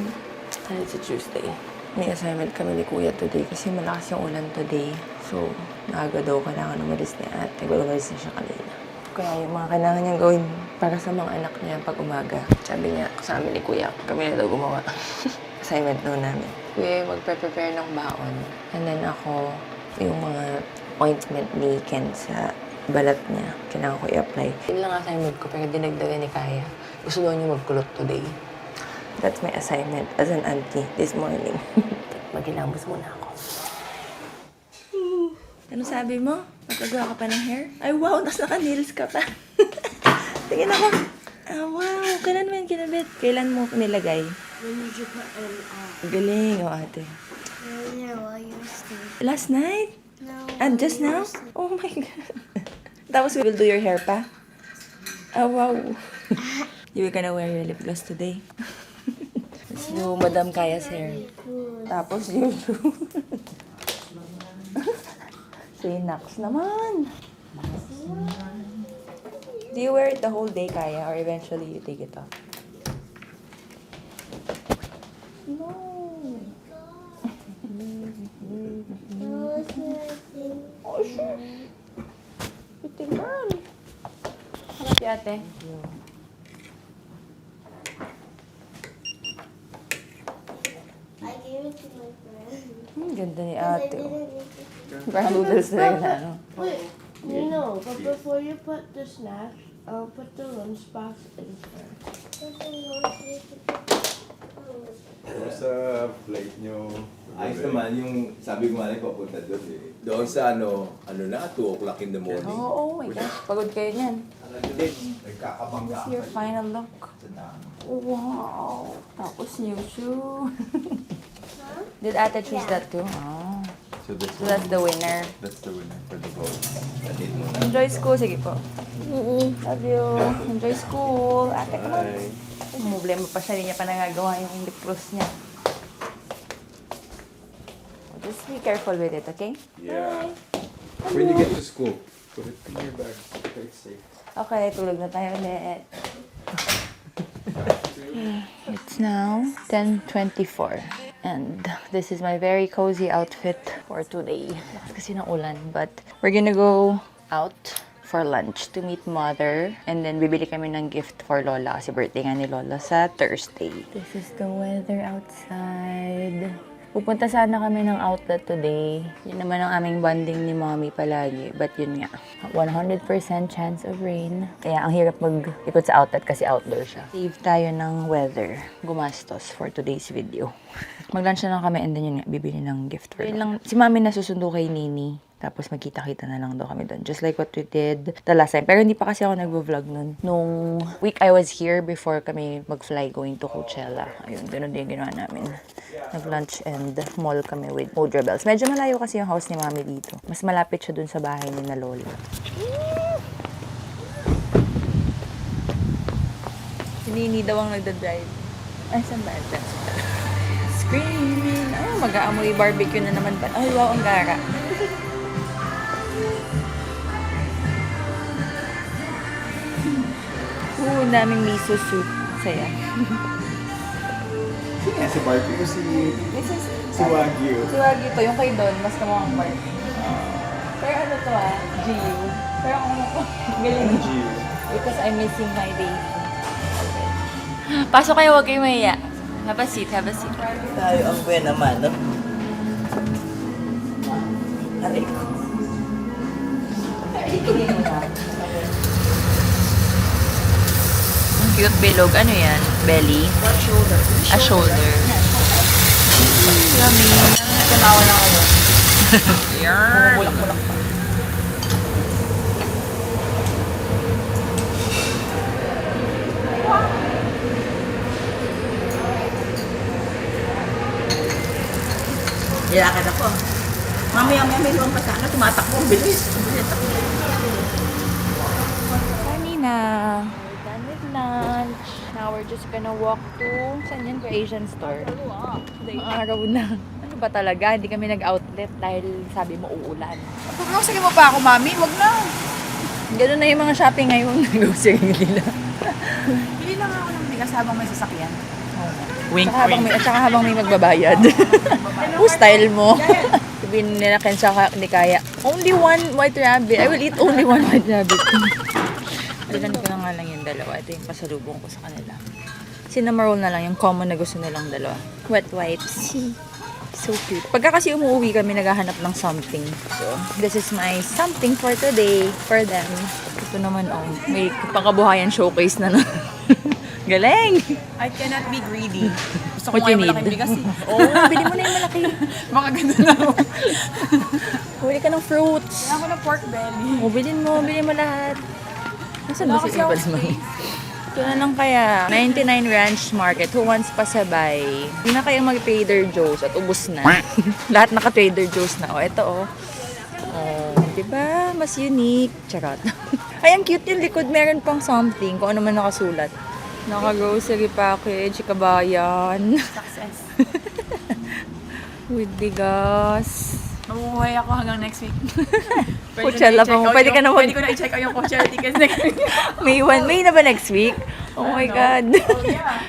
and it's a Tuesday. May assignment kami ni Kuya today kasi malakas yung ulan today. So, maaga daw kailangan umalis ni ate. Umalis na siya kanina. Kaya yung mga kailangan niyang gawin para sa mga anak niya pag umaga. Sabi niya sa amin ni Kuya, kami na daw gumawa. Assignment daw namin. Kuya yung magpe-prepare ng baon. And then ako, yung mga ointment ni Ken sa balat niya. Kailangan ko i-apply. Yun lang assignment ko, pero dinagdagan ni Kaya. Gusto daw niya magkulot today. That's my assignment as an auntie this morning. Maghilamos muna ako. Ano sabi mo? Magkagawa ka pa ng hair? Ay, wow! Tapos naka-nails ka pa. Tingin ako. Ah, wow! Kailan mo yan kinabit? Kailan mo nilagay? When did you put in Galing, oh ate. earlier while you were asleep? Last night? No. And just now? Oh my God. Tapos we will do your hair pa? Oh, wow. You gonna wear your lip gloss today? Let's do Madam Kaya's hair. Tapos you do. Say Nax naman. Do you wear it the whole day, Kaya? Or eventually you take it off? No. Oh, sure. Pretty girl. Harap si ate. I gave it to my friend. Ganda ni I ate. didn't Oh. need to. Parang noodles na yun, ano? Wait, no, but before you put the snacks, I'll put the lunchbox in first. Sa flight nyo. Ayos naman yung sabi ko nga papunta doon eh. Doon sa ano na, 2 o'clock in the morning. Oh my gosh. Pagod kayo niyan. Nagkakabangga. This is your final look. Wow. Tapos new shoe. Did ate choose that too? Oh. So this So that's the winner. That's the winner for the vote. Enjoy school. Sige po. Love you. Enjoy school. Ate, come on. Bye. Problema pa siya. Hindi niya pa nagagawa yung lip gloss niya. Just be careful with it, okay? Yeah. When you get to school, put it in your bag. Okay, it's safe. Okay, tulog na tayo ulit. It's now 10:24 and this is my very cozy outfit for today. Kasi ng ulan, but we're gonna go out for lunch to meet mother and then bibili kami ng gift for Lola kasi birthday nga ni Lola sa Thursday. This is the weather outside. Pupunta sana kami ng outlet today. Yun naman ang aming bonding ni mommy palagi. But yun nga, 100% chance of rain. Kaya ang hirap mag-ikot sa outlet kasi outdoor siya. Save tayo ng weather. Gumastos for today's video. Mag-lunch na lang kami and then yun nga, bibili ng gift for lang. Si mami nasusundo kay Nini. Tapos magkita-kita na lang daw kami doon. Just like what we did the last time. Pero hindi pa kasi ako nag-vlog nun. Nung week I was here before kami mag-fly going to Coachella. Ayun, ganun din ginawa namin. Nag-lunch and mall kami with Modra Bells. Medyo malayo kasi yung house ni mami dito. Mas malapit siya dun sa bahay ni na Lola. Si Nini daw ang nagda-drive. Ay, saan ba? Screaming. Oh, mag-aamoy barbecue na naman ba? Ay, wow, ang gara. Daming miso soup. Saya. Sige, si Barbie ko si Wagyu. Si Wagyu to, yung kay Don, mas kamukhang Barbie. Pero ano to Giu. Pero ako galing. Giu. Because I'm missing my baby. Pasok kayo, huwag kayo mahiya. Have a seat, have a seat. Tayo ang buena mano. Aray ko. Ang cute bilog. Ano yan? Belly? Shoulder. A shoulder. Yummy. Tumawa na ako. Yarn. Bulak-bulak pa. Nilakad ako. Mamaya-maya may luwang pa sana. Tumatakbo. Ang bilis. Kanina. We're done with lunch. Now we're just gonna walk to saan yan? Asian store. Ang araw na. Ano ba talaga? Hindi kami nag-outlet dahil sabi mo uulan. Sige mo pa ako, mami. Wag na. Ganun na yung mga shopping ngayon. Grocery nila. Bili lang ako ng bigas habang may sasakyan. Wink, at saka habang may magbabayad. Style mo. Sabihin nila, hindi kaya. Only one white rabbit. I will eat only one white rabbit. Dalan ko na nga lang yung dalawa. Ito yung pasalubong ko sa kanila. Cinnamon roll na lang, yung common na gusto nilang dalawa. Wet wipes. So cute. Pagka kasi umuwi kami, naghahanap ng something. So, this is my something for today, for them. Ito naman, may pangkabuhayan showcase na na. Galing! I cannot be greedy. Gusto ko What you ngayon need? malaking bigas eh. Bili mo na yung malaki. Mga ganun na ako. Huli ka ng fruits. Kaya ako ng pork belly. Bilhin mo lahat. Nasaan ba Wala si kasi akong Impulse Mami? Ito na lang kaya. 99 Ranch Market. Who wants pasabay? Hindi na kayang mag-Trader Joe's at ubos na. Lahat naka-Trader Joe's na. Ito diba? Mas unique. Charot. Ay, ang cute yung likod. Meron pang something. Kung ano man nakasulat. Naka-grocery package. Kabayan. Success. With bigas. Mamuhay ako hanggang next week. Coachella pa mo. Pwede ka na Pwede ko na i-check out yung Coachella tickets next week. May na ba next week? Oh my God.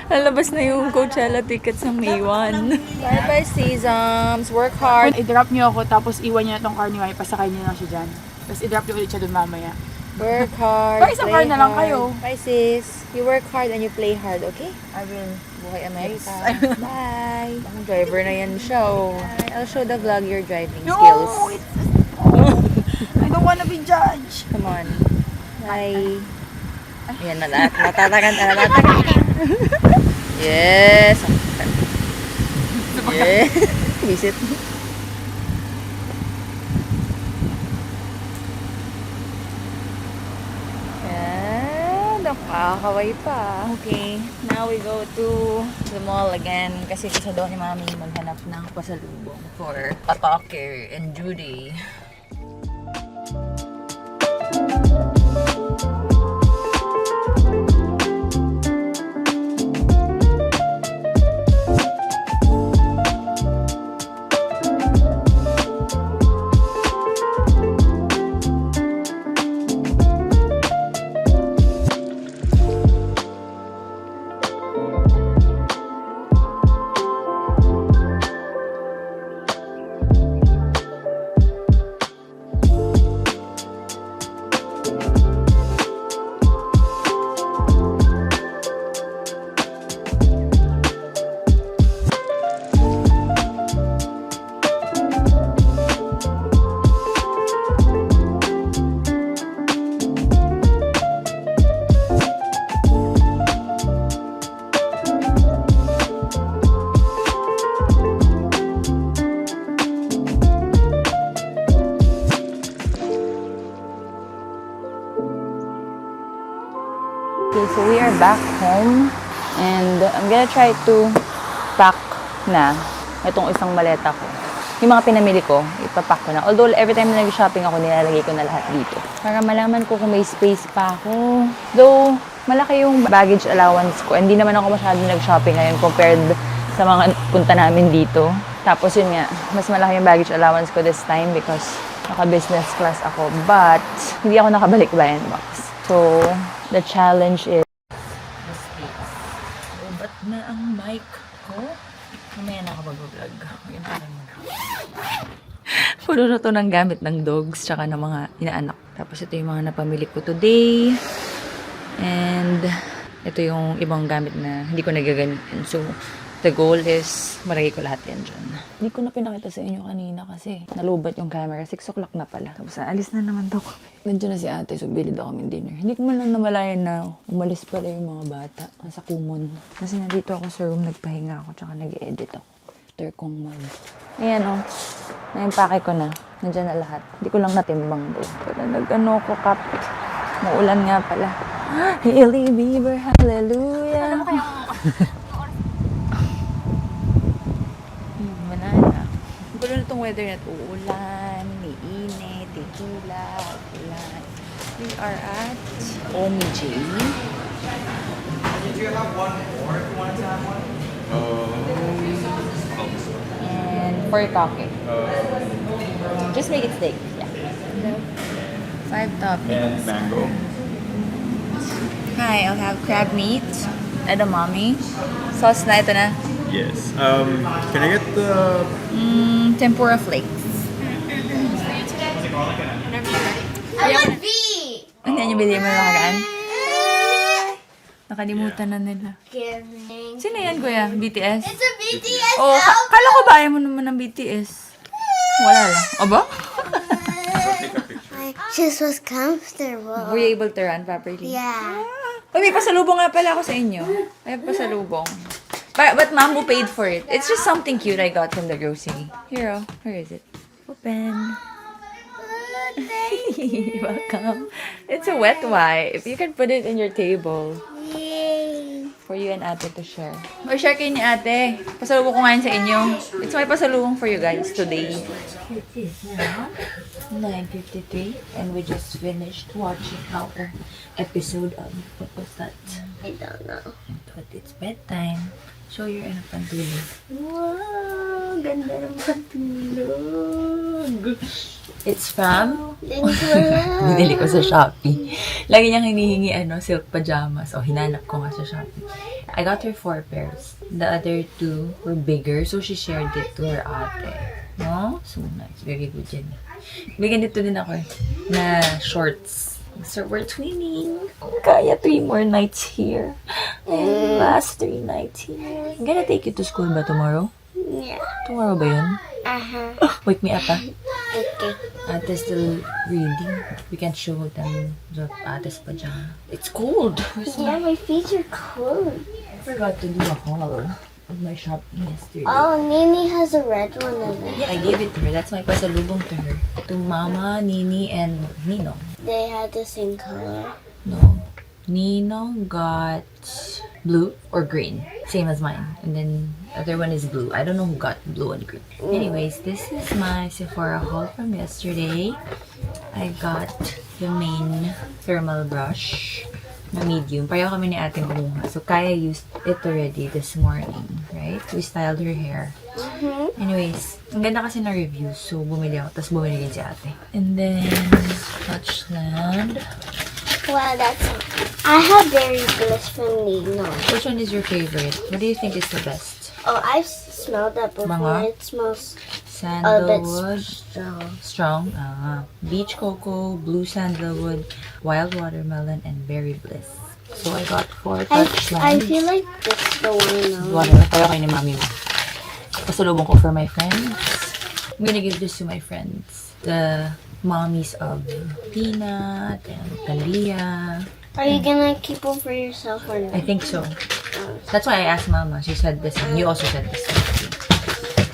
Lalabas na yung Coachella tickets ng May 1. Bye-bye, Sesams. Work hard. I-drop niyo ako tapos iwan niyo na tong car ni Mami. Pasakay niyo lang siya dyan. Tapos i-drop niyo ulit siya dun mamaya. Work hard. Bye, isang play car na lang hard. kayo. Bye, sis. You work hard and you play hard, okay? I will. Buhay America. Bye. Ang driver na yan siya. I'll show the vlog your driving skills. I don't wanna be judged. Come on. Bye. Ayan, natatagan. Yes. Yes. Visit. Nakakaway pa. Okay, now we go to the mall again kasi gusto daw ni Mami maghanap ng pasalubong for Atake and Judy. So we are back home and I'm gonna try to pack na itong isang maleta ko. Yung mga pinamili ko, ipapack ko na. Although every time na nag-shopping ako, nilalagay ko na lahat dito. Para malaman ko kung may space pa ako. Though, malaki yung baggage allowance ko. Hindi naman ako masyadong nag-shopping ngayon compared sa mga punta namin dito. Tapos yun nga, mas malaki yung baggage allowance ko this time because naka-business class ako. But, hindi ako nakabalik Lion Box. So, the challenge is ba't na ang mic ko? Mamaya na ako mag-vlog. Puno na to ng gamit ng dogs tsaka ng mga inaanak. Tapos ito yung mga napamili ko today. And ito yung ibang gamit na hindi ko nagagamitin. So, the goal is maragay ko lahat yan dyan. Hindi ko na pinakita sa inyo kanina kasi nalubat yung camera. 6 o'clock na pala. Tapos alis na naman daw kami. Nandiyan na si ate, so bilid ako ng dinner. Hindi ko man lang namalayan na umalis pala yung mga bata sa Kumon. Kasi nandito ako sa room, nagpahinga ako, tsaka nag-edit ako. After kong Ayan o, naimpake ko na. Nandiyan na lahat. Hindi ko lang natimbang doon. Pero nag-ano ko, cup. Maulan nga pala. Hailey Bieber, hallelujah. Gulo na itong weather na ito. Uulan, may init, tequila, ulan. We are at OMG. Did you have one more if you wanted to have one? And 4 topping. Just make it steak. Yeah. 5 toppings. And mango. Hi, I'll have crab meat, edamame. Sauce na, ito na. Yes. Can I get the... Tempura flakes. I want B. Ano yan yung bili mo nakaraan? Nakalimutan na nila. Giving. Sino yan, kuya? BTS? It's a BTS Oh, kala ko ba ayaw mo naman ng BTS? Wala lang. Aba? This was comfortable. Were you able to run properly? Yeah. Oh, may pasalubong nga pala ako sa inyo. May pasalubong. But mom who paid for it. It's just something cute I got from the grocery. Here, oh. Where is it? Open. Welcome. It's a wet wipe. You can put it in your table. Yay. For you and ate to share. Or share kayo ni ate. Pasalubong ko ngayon sa inyo. It's my pasalubong for you guys today. It is now 9:53 and we just finished watching our episode of, what was that? I don't know. But it's bedtime. So you're in a pantulog. Wow! Ganda ng pantulog. It's from... Binili ko sa Shopee. Lagi niyang hinihingi silk pajamas. O, hinanap ko nga sa Shopee. I got her 4 pairs. The other 2 were bigger. So she shared it to her ate. No? So nice. Very good yan. May ganito din ako na shorts. So we're twinning. Kaya 3 more nights here. And last 3 nights here. I'm gonna take you to school ba tomorrow? Yeah. Tomorrow ba yun? Wake me up, Okay. Ate's still reading. We can't show them the Ate's pajama. It's cold. Yeah, my feet are cold. I forgot to do a haul of my shopping yesterday. Oh, Nini has a red one of it. Yeah, I gave it to her. That's my pasalubong to her. To Mama, Nini, and Nino. They had the same color. No. Nino got blue or green. Same as mine. And then the other one is blue. I don't know who got blue and green. Anyways, this is my Sephora haul from yesterday. I got the main thermal brush na medium. Pareho kami ni ating kumuha. So Kaya used it already this morning. Right? We styled her hair. Anyways, ang ganda kasi na review. So bumili ako. Tapos bumili din si ate. And then, Touchland. Wow, I have berry bliss from Nino. Which one is your favorite? What do you think is the best? Oh, I've smelled that before. Mga? It smells Sandalwood. strong. Strong. Beach cocoa, blue sandalwood, wild watermelon, and berry bliss. So I got 4 I Touchland. feel like this is the one now. Watermelon. Kaya kayo ni mami mo. Pasalubong ko for my friends. I'm gonna give this to my friends. The mommies of Peanut and Talia. Are you gonna keep one for yourself or I not? think so. That's why I asked Mama. She said this one. You also said this one.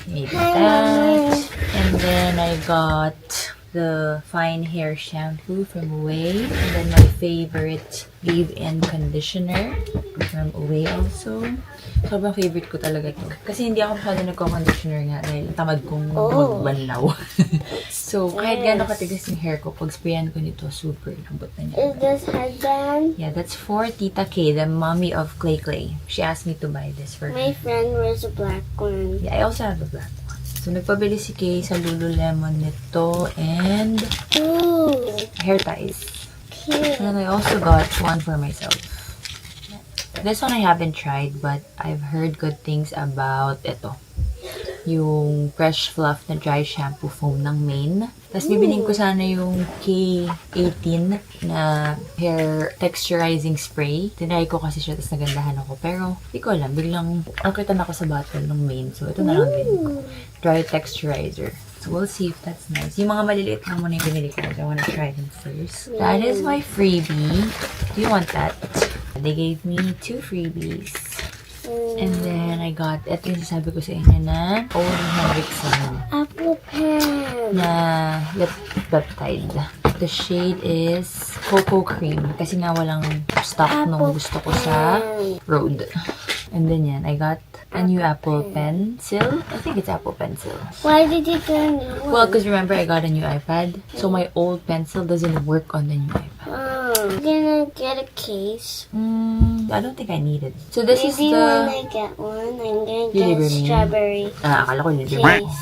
Maybe that. And then I got the fine hair shampoo from Away. And then my favorite leave-in conditioner from Away also. Sobrang favorite ko talaga ito. Kasi hindi ako masyado nagko-conditioner nga dahil tamad kong magbanlaw. So, kahit gano'n katigas yung hair ko, pag sprayan ko nito, super lambot na niya. Is this headband? Yeah, that's for Tita K, the mommy of Clay Clay. She asked me to buy this for My her. friend wears a black one. Yeah, I also have a black one. So, nagpabili si Kay sa Lululemon nito and Ooh, hair ties. cute. And I also got one for myself. This one I haven't tried, but I've heard good things about ito. Yung Fresh Fluff na dry shampoo foam ng Maine. Tapos bibiling ko sana yung K18 na hair texturizing spray. Tinry ko kasi siya, tapos nagandahan ako. Pero, hindi ko alam. Biglang, nakitan ako sa bottle ng Maine. So, ito na lang din ko. Dry texturizer. So, we'll see if that's nice. Yung mga maliliit lang muna yung binili ko. I wanna try them first. That is my freebie. Do you want that? They gave me 2 freebies. And then, I got, ito yung sabi ko sa inyo na Old Hendrickson Apple pen. na lip peptide. The shade is Cocoa Cream. Kasi nga walang stock nung gusto ko sa Road. And then yan, I got a new Apple Pencil. I think it's Apple Pencil. Why did you get a new one? Well, because remember I got a new iPad. So my old pencil doesn't work on the new iPad. Oh, I'm gonna get a case. I don't think I need it. So this is Maybe when the... I get one, I'm gonna You get libre me? strawberry. Akala ko nilibre mo.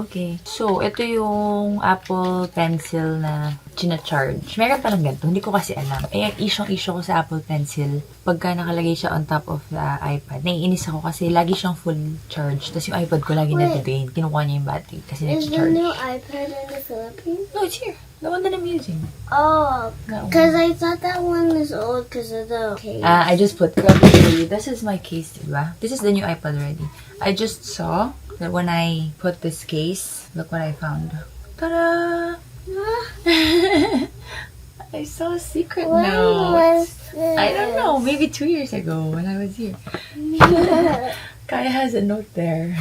Okay. So, ito yung Apple Pencil na china-charge. Meron palang ganito. Hindi ko kasi alam. Eh, isyong-isyo ko sa Apple Pencil. Pagka nakalagay siya on top of the iPad, naiinis ako kasi lagi siyang full charge. Tapos yung iPad ko lagi na-drain. Kinukuha niya yung battery kasi Is the nag-charge. new iPad in the Philippines? No, it's here. The one that I'm using. Oh, That one. because I thought that one was old because of the case. I just put probably, this is my case, diba? This is the new iPad already. I just saw that when I put this case, look what I found. Ta-da! I saw a secret When note. was this? I don't know, maybe 2 years ago when I was here. Kaya has a note there.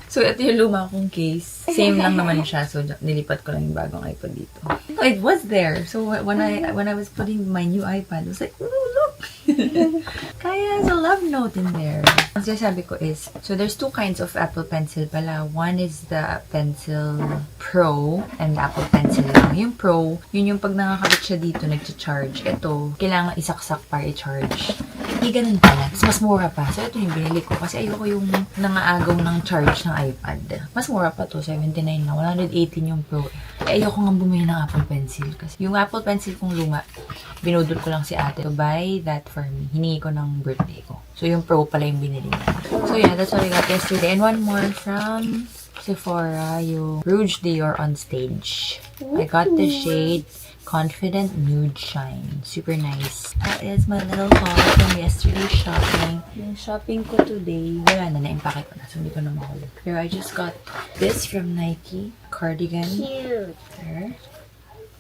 So, ito yung luma kong case. Same lang naman siya. So, nilipat ko lang yung bagong iPad dito. No, it was there. So, when I was putting my new iPad, I was like, oh, look! Kaya has a love note in there. Ang sinasabi ko is, so there's 2 kinds of Apple Pencil pala. One is the Pencil Pro and the Apple Pencil lang. Yung Pro, yun yung pag nakakabit siya dito, nag-charge. Ito, kailangan isaksak para i-charge. Hindi ganun pala. Mas mura pa. So, ito yung binili ko. Kasi ayoko yung nangaagaw ng charge ng iPad. Mas mura pa to. 79 na. 118 yung Pro. Eh, ayoko nga bumili ng Apple Pencil. Kasi yung Apple Pencil kong luma, binudol ko lang si ate to buy that for me. Hiningi ko ng birthday ko. So, yung Pro pala yung binili niya. So, yeah. That's what I got yesterday. And one more from Sephora. Yung Rouge Dior on Stage. I got the shade Confident Nude Shine. Super nice. That is my little haul from yesterday's shopping. Yung shopping ko today, wala na, na-impake ko na. So, hindi ko na mahulog. Pero I just got this from Nike. Cardigan. Cute. There.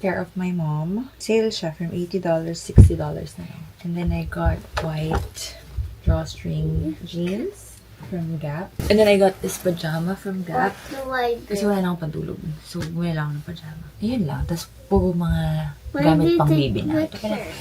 Care of my mom. Sale siya from $80, $60 na lang. And then I got white drawstring jeans from Gap. And then I got this pajama from Gap. What do I Kasi do? wala na akong pantulog. So, bumili lang ako ng pajama. Ayun lang. Tapos, puro mga Where gamit did pang they baby na. put Ito pala. her?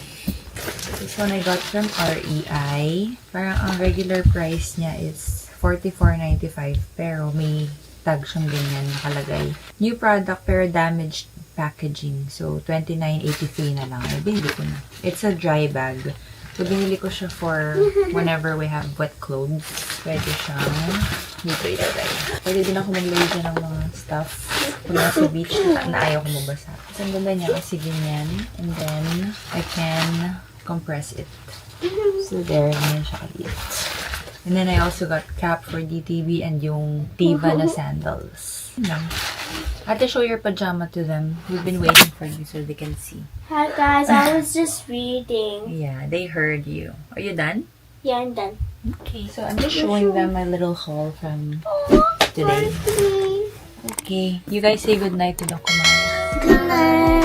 This one I got from REI. Parang ang regular price niya is $44.95. Pero may tag siyang ganyan nakalagay. New product pero damaged packaging. So, $29.83 na lang. Ay, binili ko na. It's a dry bag. So, binili ko siya for whenever we have wet clothes. Pwede siyang dito ilagay. Pwede din ako maglagay dyan ng mga stuff. Pag nasa beach na ayaw ko mabasa. So, ang ganda niya kasi ganyan. And then, I can compress it. So, there. Ganyan siya kalit. And then, I also got cap for DTV and yung Diva na sandals. Yun lang. I have to show your pajama to them. We've been waiting for you so they can see. Hi guys, I was just reading. Yeah, they heard you. Are you done? Yeah, I'm done. Okay. So, I'm just showing them my little haul from today. Okay. You guys say goodnight to the kumain. Good night.